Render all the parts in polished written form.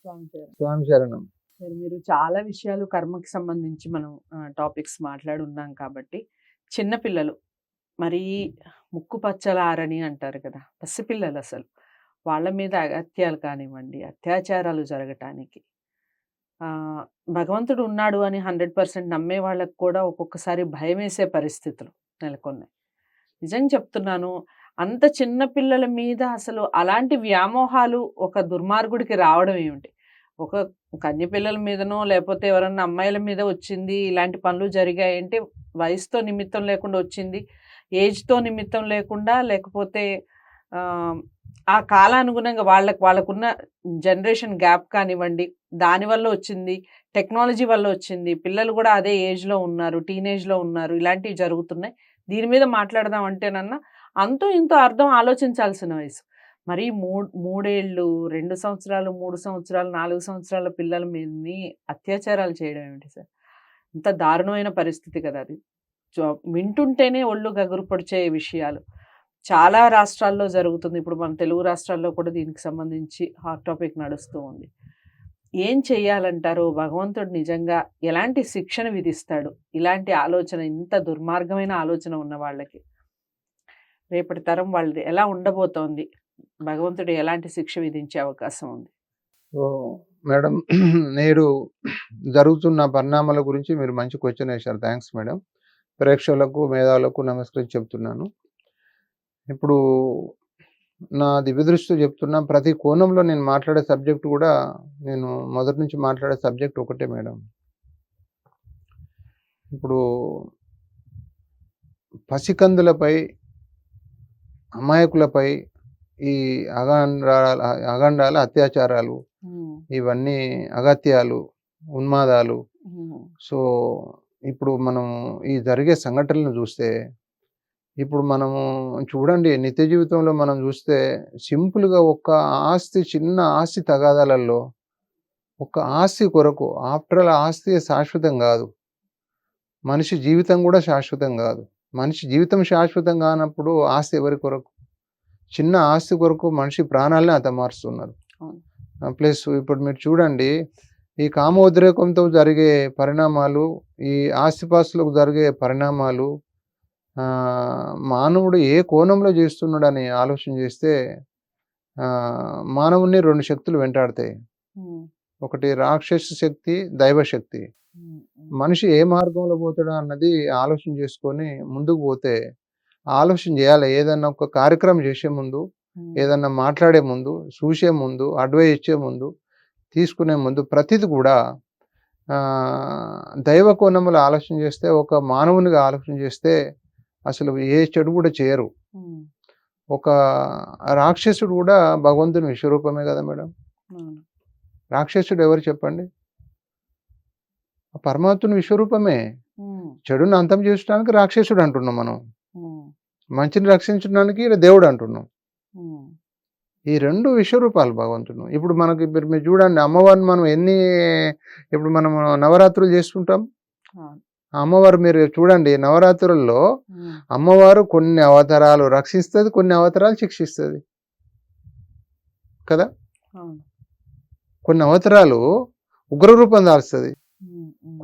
స్వామి శరణం. స్వామి శరణం. సరే, మీరు చాలా విషయాలు కర్మకి సంబంధించి మనం టాపిక్స్ మాట్లాడున్నాం కాబట్టి, చిన్న పిల్లలు మరీ ముక్కు పచ్చలారని అంటారు కదా! పసిపిల్లలు అసలు. వాళ్ళ మీద అగత్యాలు కానివ్వండి, అత్యాచారాలు జరగటానికి భగవంతుడు ఉన్నాడు అని 100% నమ్మే వాళ్ళకి కూడా ఒక్కొక్కసారి భయమేసే పరిస్థితులు నెలకొన్నాయి. నిజంగా చెప్తున్నాను. అంత చిన్న పిల్లల మీద అసలు అలాంటి వ్యామోహాలు ఒక దుర్మార్గుడికి రావడం ఏమిటి? ఒక కన్య పిల్లల మీదనో లేకపోతే ఎవరన్నా అమ్మాయిల మీద వచ్చింది, ఇలాంటి పనులు జరిగాయంటే వయసుతో నిమిత్తం లేకుండా వచ్చింది, ఏజ్‌తో నిమిత్తం లేకుండా, లేకపోతే ఆ కాలానుగుణంగా వాళ్ళకున్న జనరేషన్ గ్యాప్ కానివ్వండి, దానివల్ల వచ్చింది, టెక్నాలజీ వల్ల వచ్చింది. పిల్లలు కూడా అదే ఏజ్‌లో ఉన్నారు, టీనేజ్‌లో ఉన్నారు. ఇలాంటివి జరుగుతున్నాయి. దీని మీద మాట్లాడదాం అంటేనన్నా అంతో ఇంతో అర్థం ఆలోచించాల్సిన వయసు. మరి మూడేళ్ళు, 2 సంవత్సరాలు, 3 సంవత్సరాలు, 4 సంవత్సరాల పిల్లల మీదని అత్యాచారాలు చేయడం ఏమిటి సార్? ఇంత దారుణమైన పరిస్థితి కదా అది. వింటుంటేనే ఒళ్ళు గగురు పొడిచే విషయాలు. చాలా రాష్ట్రాల్లో జరుగుతుంది. ఇప్పుడు మన తెలుగు రాష్ట్రాల్లో కూడా దీనికి సంబంధించి హాట్ టాపిక్ నడుస్తూ ఉంది. ఏం చెయ్యాలంటారు? భగవంతుడు నిజంగా ఎలాంటి శిక్షణ విధిస్తాడు? ఇలాంటి ఆలోచన, ఇంత దుర్మార్గమైన ఆలోచన ఉన్న వాళ్ళకి రేపటి తరం వాళ్ళది ఎలా ఉండబోతోంది? భగవంతుడు ఎలాంటి శిక్ష విధించే అవకాశం ఉంది? మేడం, నేడు జరుగుతున్న పరిణామాల గురించి మీరు మంచి క్వశ్చన్ వేశారు. Thanks madam. ప్రేక్షకులకు, మేధావులకు నమస్కరించి చెప్తున్నాను. ఇప్పుడు నా దివ్య దృష్టితో చెప్తున్నా, ప్రతి కోణంలో నేను మాట్లాడే సబ్జెక్ట్ కూడా, నేను మొదటి నుంచి మాట్లాడే సబ్జెక్ట్ ఒకటే మేడం. ఇప్పుడు పసికందులపై, అమాయకులపై ఈ అగండాల అత్యాచారాలు, ఇవన్నీ అగత్యాలు, ఉన్మాదాలు. సో ఇప్పుడు మనం ఈ జరిగే సంఘటనలను చూస్తే, ఇప్పుడు మనము చూడండి, నిత్య జీవితంలో మనం చూస్తే సింపుల్గా ఒక ఆస్తి, చిన్న ఆస్తి తగాదాలలో ఒక ఆస్తి కొరకు, ఆఫ్టర్ ఆల్ ఆస్తి శాశ్వతం కాదు, మనిషి జీవితం కూడా శాశ్వతం కాదు. మనిషి జీవితం శాశ్వతం కానప్పుడు ఆస్తి ఎవరి కొరకు? చిన్న ఆస్తి కొరకు మనిషి ప్రాణాలనే హతమారుస్తున్నారు. ప్లస్ ఇప్పుడు మీరు చూడండి, ఈ కామోద్రేకంతో జరిగే పరిణామాలు, ఈ ఆస్తిపాస్తులకు జరిగే పరిణామాలు, మానవుడు ఏ కోణంలో చేస్తున్నాడని ఆలోచన చేస్తే మానవుని 2 శక్తులు వెంటాడతాయి. ఒకటి రాక్షస శక్తి, దైవశక్తి. మనిషి ఏ మార్గంలో పోతాడా అన్నది ఆలోచన చేసుకొని ముందుకు పోతే, ఆలోచన చేయాలి. ఏదన్నా ఒక కార్యక్రమం చేసే ముందు, ఏదన్నా మాట్లాడే ముందు, చూసే ముందు, అడ్వైస్ ఇచ్చే ముందు, తీసుకునే ముందు ప్రతిది కూడా దైవ కోణంలో ఆలోచన చేస్తే, ఒక మానవునిగా ఆలోచన చేస్తే అసలు ఏ చెడు కూడా చేయరు. ఒక రాక్షసుడు కూడా భగవంతుని విశ్వరూపమే కదా మేడం. రాక్షసుడు ఎవరు చెప్పండి? పరమాత్ముని విశ్వరూపమే. చెడుని అంతం చేయడానికి రాక్షసుడు అంటున్నాం మనం, మంచిని రక్షించడానికి దేవుడు అంటున్నాం. ఈ 2 విశ్వరూపాలు భగవంతుడు. ఇప్పుడు మనకి మీరు చూడండి, అమ్మవారిని మనం ఇప్పుడు మనం నవరాత్రులు చేసుకుంటాం. అమ్మవారు మీరు చూడండి, నవరాత్రుల్లో అమ్మవారు కొన్ని అవతారాలు రక్షిస్తుంది, కొన్ని అవతారాలు శిక్షిస్తుంది కదా. కొన్ని అవతారాలు ఉగ్రరూపం దాల్స్తుంది,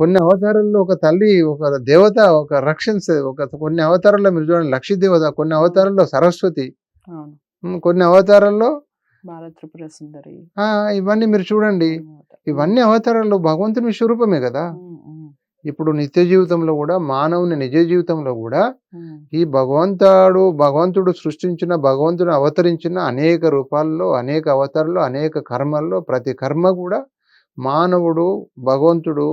కొన్ని అవతారాల్లో ఒక తల్లి, ఒక దేవత, ఒక రక్షిస్తుంది. కొన్ని అవతారాల్లో మీరు చూడండి లక్ష్మీ దేవత, కొన్ని అవతారాల్లో సరస్వతి, కొన్ని అవతారాల్లో ఇవన్నీ మీరు చూడండి. ఇవన్నీ అవతారాల్లో భగవంతుని విశ్వరూపమే కదా. ఇప్పుడు నిత్య జీవితంలో కూడా, మానవుని నిజ జీవితంలో కూడా ఈ భగవంతుడు సృష్టించిన, భగవంతుడు అవతరించిన అనేక రూపాల్లో, అనేక అవతారాల్లో, అనేక కర్మల్లో, ప్రతి కర్మ కూడా మానవుడు, భగవంతుడు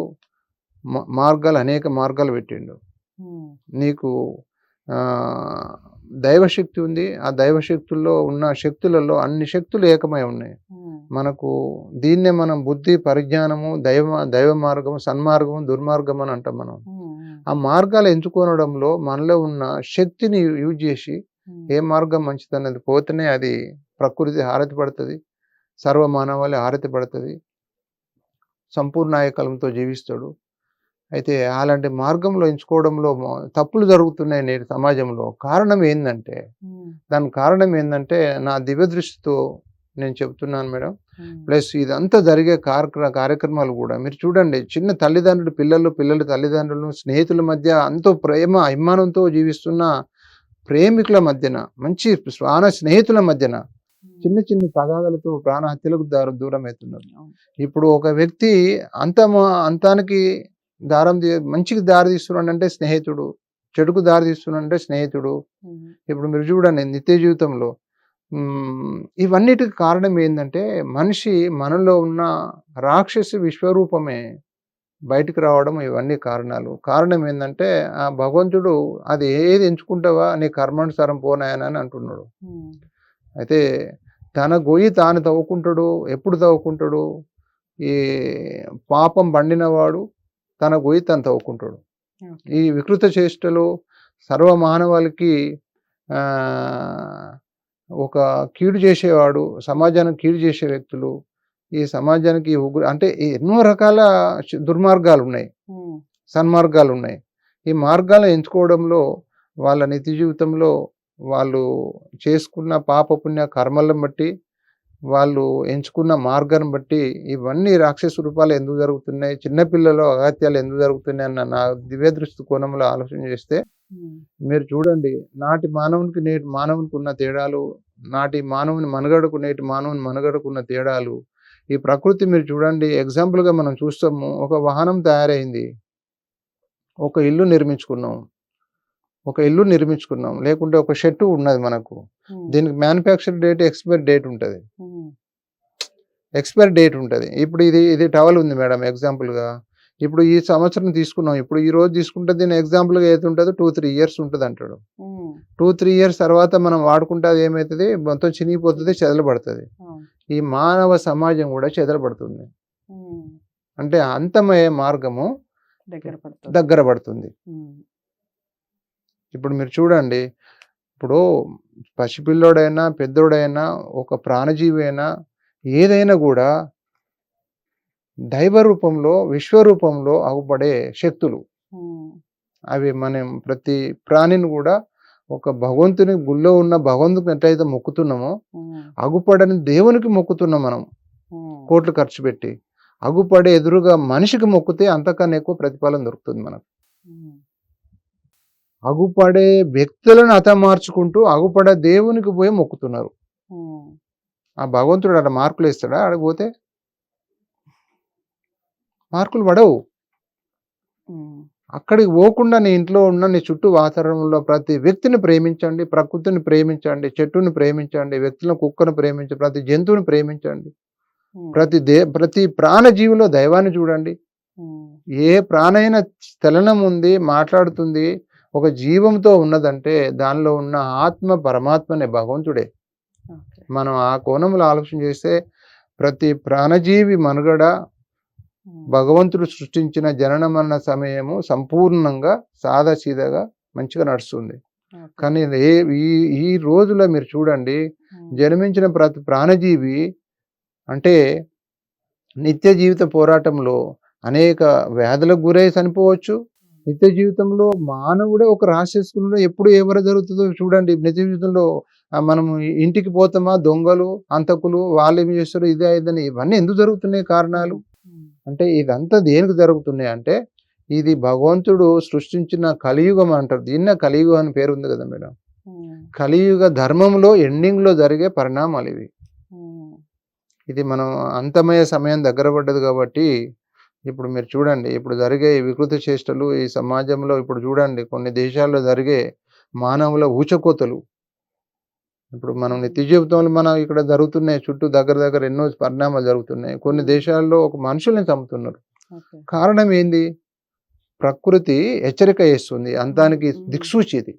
అనేక మార్గాలు పెట్టిండు. నీకు దైవశక్తి ఉంది. ఆ దైవశక్తుల్లో ఉన్న శక్తులలో అన్ని శక్తులు ఏకమై ఉన్నాయి. మనకు దీన్నే మనం బుద్ధి, పరిజ్ఞానము, దైవ మార్గము, సన్మార్గము, దుర్మార్గం అని అంటాం మనం. ఆ మార్గాలు ఎంచుకోవడంలో మనలో ఉన్న శక్తిని యూజ్ చేసి ఏ మార్గం మంచిదన్నది పోతేనే అది ప్రకృతి హారతి పడుతుంది, సర్వమానవాళి హారతి పడుతుంది, సంపూర్ణాయకలంతో జీవిస్తాడు. అయితే అలాంటి మార్గంలో ఎంచుకోవడంలో తప్పులు జరుగుతున్నాయి నేటి సమాజంలో. దానికి కారణం ఏంటంటే నా దివ్య దృష్టితో నేను చెప్తున్నాను మేడం. ప్లస్ ఇదంతా జరిగే కార్యక్రమాలు కూడా మీరు చూడండి, చిన్న తల్లిదండ్రులు పిల్లలు తల్లిదండ్రులు స్నేహితుల మధ్య అంతో ప్రేమ అభిమానంతో జీవిస్తున్న ప్రేమికుల మధ్యన, మంచి ప్రాణ స్నేహితుల మధ్యన చిన్న చిన్న తగాదాలతో ప్రాణహత్యలకు దూరం అవుతున్నారు. ఇప్పుడు ఒక వ్యక్తి అంతానికి మంచికి దారి తీస్తున్నాడంటే స్నేహితుడు, చెడుకు దారి తీస్తున్నాడంటే స్నేహితుడు. ఇప్పుడు మీరు చూడండి నిత్య జీవితంలో ఇవన్నిటికి కారణం ఏంటంటే మనిషి మనలో ఉన్న రాక్షసి విశ్వరూపమే బయటికి రావడం. ఇవన్నీ కారణం ఏంటంటే ఆ భగవంతుడు అది ఏది ఎంచుకుంటావా నీ కర్మానుసారం పోనాయన అని అంటున్నాడు. అయితే తన గొయ్యి తాను తవ్వుకుంటాడు. ఎప్పుడు తవ్వుకుంటాడు? ఈ పాపం పండినవాడు తన గొయ్యి తను తవ్వుకుంటాడు. ఈ వికృత చేష్టలు సర్వ మానవాళికి ఒక కీడు చేసేవాడు, సమాజానికి కీడు చేసే వ్యక్తులు, ఈ సమాజానికి అంటే ఎన్నో రకాల దుర్మార్గాలు ఉన్నాయి, సన్మార్గాలు ఉన్నాయి. ఈ మార్గాలను ఎంచుకోవడంలో వాళ్ళ నిత్య జీవితంలో వాళ్ళు చేసుకున్న పాపపుణ్య కర్మలను బట్టి, వాళ్ళు ఎంచుకున్న మార్గాన్ని బట్టి ఇవన్నీ రాక్షస రూపాలు ఎందుకు జరుగుతున్నాయి, చిన్నపిల్లలు అగత్యాలు ఎందుకు జరుగుతున్నాయి అన్న నా దివ్య దృష్టి కోణంలో ఆలోచన చేస్తే మీరు చూడండి, నాటి మానవునికి నేటి మానవునికి ఉన్న తేడాలు, నాటి మానవుని మనుగడకు నేటి మానవుని మనుగడకు ఉన్న తేడాలు, ఈ ప్రకృతి మీరు చూడండి. ఎగ్జాంపుల్గా మనం చూస్తాము, ఒక వాహనం తయారైంది, ఒక ఇల్లు నిర్మించుకున్నాం, లేకుంటే ఒక షెట్టు ఉన్నది మనకు, దీనికి మ్యానుఫ్యాక్చర్ డేట్ ఎక్స్పైర్ డేట్ ఉంటుంది. ఇప్పుడు ఇది టవల్ ఉంది మేడం ఎగ్జాంపుల్గా. ఇప్పుడు ఈ సంవత్సరం తీసుకున్నాం, ఇప్పుడు ఈ రోజు తీసుకుంటే దీని ఎగ్జాంపుల్గా ఏది ఉంటుందో 2-3 years ఉంటుంది అంటాడు. 2-3 years తర్వాత మనం వాడుకుంటే అది ఏమవుతుంది, మొత్తం చినిగిపోతుంది, చెదలబడుతుంది. ఈ మానవ సమాజం కూడా చెదలబడుతుంది. అంటే అంతమయ్యే మార్గము దగ్గర పడుతుంది. ఇప్పుడు మీరు చూడండి, ఇప్పుడు పసిపిల్లోడైనా పెద్దోడైనా ఒక ప్రాణజీవి అయినా ఏదైనా కూడా దైవ రూపంలో విశ్వరూపంలో అగుపడే శక్తులు అవి. మనం ప్రతి ప్రాణిని కూడా ఒక భగవంతుని గుళ్ళో ఉన్న భగవంతుని ఎట్లయితే మొక్కుతున్నామో అగుపడని దేవునికి మొక్కుతున్నాం మనం కోట్లు ఖర్చు పెట్టి. అగుపడే ఎదురుగా మనిషికి మొక్కితే అంతకన్నా ఎక్కువ ప్రతిఫలం దొరుకుతుంది మనకు. అగుపడే వ్యక్తులను హతమార్చుకుంటూ అగుపడే దేవునికి పోయి మొక్కుతున్నారు. ఆ భగవంతుడు అక్కడ మార్కులు ఇస్తాడా? ఆడపోతే మార్కులు పడవు. అక్కడికి పోకుండా నీ ఇంట్లో ఉన్న నీ చుట్టూ వాతావరణంలో ప్రతి వ్యక్తిని ప్రేమించండి, ప్రకృతిని ప్రేమించండి, చెట్టుని ప్రేమించండి, వ్యక్తులను, కుక్కను ప్రేమించండి, ప్రతి జంతువుని ప్రేమించండి, ప్రతి ప్రాణజీవిలో దైవాన్ని చూడండి. ఏ ప్రాణైన చలనం ఉంది, మాట్లాడుతుంది, ఒక జీవంతో ఉన్నదంటే దానిలో ఉన్న ఆత్మ పరమాత్మనే, భగవంతుడే. మనం ఆ కోణంలో ఆలోచన చేస్తే ప్రతి ప్రాణజీవి మనుగడ భగవంతుడు సృష్టించిన జనన మరణ సమయము సంపూర్ణంగా సాదాసీదాగా మంచిగా నడుస్తుంది. కానీ ఈ రోజులో మీరు చూడండి, జన్మించిన ప్రతి ప్రాణజీవి అంటే నిత్య జీవిత పోరాటంలో అనేక వ్యాధులకు గురై చనిపోవచ్చు. నిత్య జీవితంలో మానవుడే ఒక రాక్షసుడు ఎప్పుడు ఎవరు జరుగుతుందో చూడండి. నిత్య జీవితంలో మనం ఇంటికి పోతామా, దొంగలు, హంతకులు, వాళ్ళు ఏమి చేస్తారు, ఇదే ఇదని, ఇవన్నీ ఎందుకు జరుగుతున్నాయి కారణాలు అంటే ఇదంతా దేనికి జరుగుతున్నాయి అంటే ఇది భగవంతుడు సృష్టించిన కలియుగం అంటారు. దీన్నే కలియుగం అని పేరు ఉంది కదా మేడం. కలియుగ ధర్మంలో ఎండింగ్లో జరిగే పరిణామాలు ఇవి. ఇది మనం అంతమయ్యే సమయం దగ్గర పడ్డది కాబట్టి ఇప్పుడు మీరు చూడండి, ఇప్పుడు జరిగే వికృత చేష్టలు ఈ సమాజంలో ఇప్పుడు చూడండి, కొన్ని దేశాల్లో జరిగే మానవుల ఊచకోతలు ఇప్పుడు మనం నిత్య జీవితంలో మనం ఇక్కడ జరుగుతున్నాయి, చుట్టూ దగ్గర ఎన్నో పరిణామాలు జరుగుతున్నాయి. కొన్ని దేశాల్లో ఒక మనుషుల్ని చంపుతున్నారు. కారణం ఏంది? ప్రకృతి హెచ్చరిక చేస్తుంది, అంతానికి దిక్సూచి ఇది.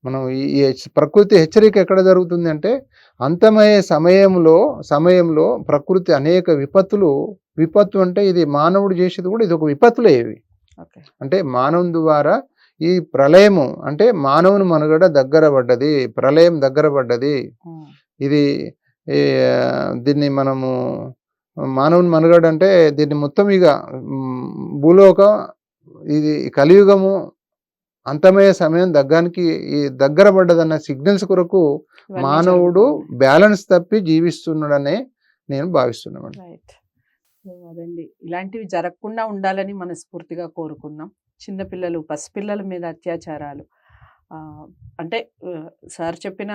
మనం ఈ ప్రకృతి హెచ్చరిక ఎక్కడ జరుగుతుంది అంటే అంతమయ్యే సమయంలో ప్రకృతి అనేక విపత్తు అంటే ఇది మానవుడు చేసేది కూడా ఇది ఒక విపత్తులే ఇవి. అంటే మానవుని ద్వారా ఈ ప్రళయము అంటే మానవుని మనుగడ దగ్గర పడ్డది, ప్రళయం దగ్గర పడ్డది. ఇది దీన్ని మనము మానవుని మనుగడ అంటే దీన్ని మొత్తం ఇక భూలోక ఇది కలియుగము అంతమయ్యే సమయం ఈ దగ్గర పడ్డదన్న సిగ్నల్స్ కొరకు ఇవన్నీ మానవుడు జరుగుతున్నాయి. బ్యాలెన్స్ తప్పి జీవిస్తున్నాడనే నేను భావిస్తున్నాను. రైట్. సో అదండి. ఇలాంటివి జరగకుండా ఉండాలని మనస్ఫూర్తిగా కోరుకుందాం. చిన్నపిల్లలు, పసిపిల్లల మీద అత్యాచారాలు అంటే సార్ చెప్పిన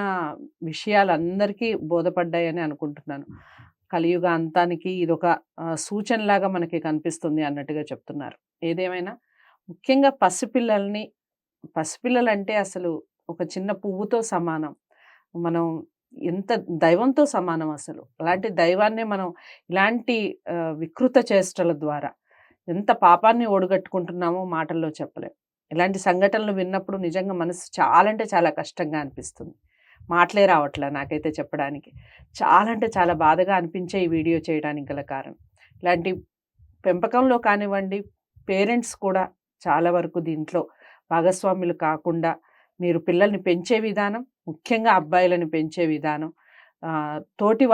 విషయాలు అందరికీ బోధపడ్డాయని అనుకుంటున్నాను. కలియుగ అంతానికి ఇదొక సూచనలాగా మనకి కనిపిస్తుంది అన్నట్టుగా చెప్తున్నారు. ఏదేమైనా ముఖ్యంగా పసిపిల్లలంటే అసలు ఒక చిన్న పువ్వుతో సమానం. మనం ఎంత దైవంతో సమానం అసలు. అలాంటి దైవాన్నే మనం ఇలాంటి వికృత చేష్టల ద్వారా ఎంత పాపాన్ని ఒడిగట్టుకుంటున్నామో మాటల్లో చెప్పలేం. ఇలాంటి సంఘటనలు విన్నప్పుడు నిజంగా మనసు చాలా అంటే చాలా కష్టంగా అనిపిస్తుంది. మాటలే రావట్లే నాకైతే చెప్పడానికి. చాలా అంటే చాలా బాధగా అనిపించే ఈ వీడియో చేయడానికి గల కారణం. ఇలాంటి పెంపకంలో కానివ్వండి, పేరెంట్స్ కూడా చాలా వరకు దీంట్లో భాగస్వాములు కాకుండా మీరు పిల్లల్ని పెంచే విధానం, ముఖ్యంగా అబ్బాయిలను పెంచే విధానం, తోటి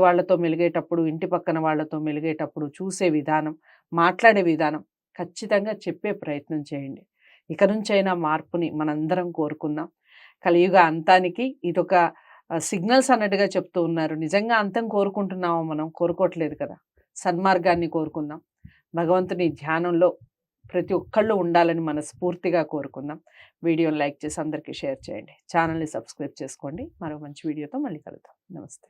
వాళ్ళతో మెలిగేటప్పుడు, ఇంటి పక్కన వాళ్ళతో మెలిగేటప్పుడు చూసే విధానం, మాట్లాడే విధానం ఖచ్చితంగా చెప్పే ప్రయత్నం చేయండి. ఇక నుంచైనా మార్పుని మనందరం కోరుకుందాం. కలియుగ అంతానికి ఇదొక సిగ్నల్స్ అన్నట్టుగా చెప్తూ ఉన్నారు. నిజంగా అంతం కోరుకుంటున్నామో మనం? కోరుకోవట్లేదు కదా. సన్మార్గాన్ని కోరుకుందాం. భగవంతుని ధ్యానంలో ప్రతి ఒక్కళ్ళు ఉండాలని మనస్ఫూర్తిగా కోరుకుందాం. వీడియోని లైక్ చేసి అందరికీ షేర్ చేయండి. ఛానల్ని సబ్స్క్రైబ్ చేసుకోండి. మరో మంచి వీడియోతో మళ్ళీ కలుద్దాం. నమస్తే.